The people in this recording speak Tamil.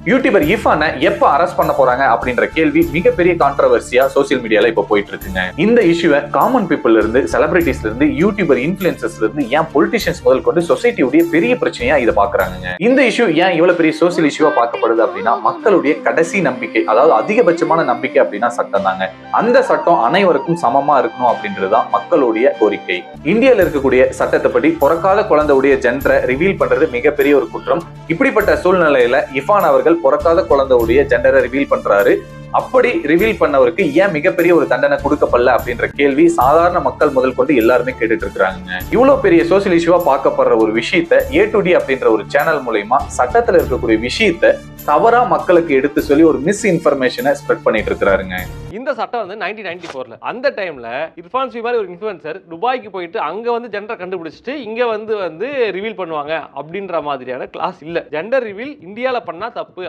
யூடியூபர் இர்ஃபானை எப்ப அரெஸ்ட் பண்ண போறாங்க அப்படின்ற கேள்வி மிகப்பெரிய கான்ட்ரோவர்சியா சோசியல் மீடியால இப்ப போயிட்டு இருக்குங்க. இந்த இஷ்யூவை காமன் பீப்புள்ல இருந்து, செலிபிரிட்டிஸ்ல இருந்து, யூடியூபர் இன்ஃபுளுசர்ஸ்ல இருந்து, ஏன் பொலிட்டிஷியன்ஸ் முதல் கொண்டு சொசைட்டியுடைய பெரிய பிரச்சனையா இதை பாக்குறாங்க. இந்த இஷ்யூ ஏன் இவ்வளவு பெரிய சோசியல் இஷ்யூவா பார்க்கப்படுது அப்படின்னா, மக்களுடைய கடைசி நம்பிக்கை, அதாவது அதிகபட்சமான நம்பிக்கை அப்படின்னா சட்டம் தாங்க. அந்த சட்டம் அனைவருக்கும் சமமா இருக்கணும் அப்படின்றதுதான் மக்களுடைய கோரிக்கை. இந்தியாவில் இருக்கக்கூடிய சட்டத்தைப்படி பிறக்காத குழந்தையுடைய ஜெண்டரை ரிவீல் பண்றது மிகப்பெரிய ஒரு குற்றம். இப்படிப்பட்ட சூழ்நிலையில இர்ஃபான் அவர்கள் பிறக்காத குழந்தையுடைய ஜெண்டரை ரிவீல் பண்றாரு. அப்படி ரிவீல் பண்ணவருக்கு ஏன் மிகப்பெரிய ஒரு தண்டனை கொடுக்கப்படல அப்படின்ற கேள்வி சாதாரண மக்கள் முதல் கொண்டு எல்லாருமே கேட்டுட்டு இருக்காங்க. இவ்வளவு பெரிய சோசியல் இஷ்யூவா பார்க்கப்படுற ஒரு விஷயத்த A2D அப்படின்ற ஒரு சேனல் மூலமா சட்டத்துல இருக்கக்கூடிய விஷயத்த தவறா மக்களுக்கு எடுத்து சொல்லி ஒரு மிஸ் இன்ஃபர்மேஷனை ஸ்ப்ரெட் பண்ணிட்டு இருக்காருங்க. இந்த சட்டம் வந்து 1994ல அந்த டைம்ல இர்ஃபான் ஷி மாதிரி ஒரு இன்ஃப்ளூயன்சர் துபாய்க்கு போயிட்டு அங்க வந்து ஜெண்டர் கண்டுபிடிச்சிட்டு இங்க வந்து ரிவீல் பண்ணுவாங்க அப்படின்ற மாதிரியான கிளாஸ் இல்ல. ஜெண்டர் ரிவீல் இந்தியால பண்ணா தப்பு.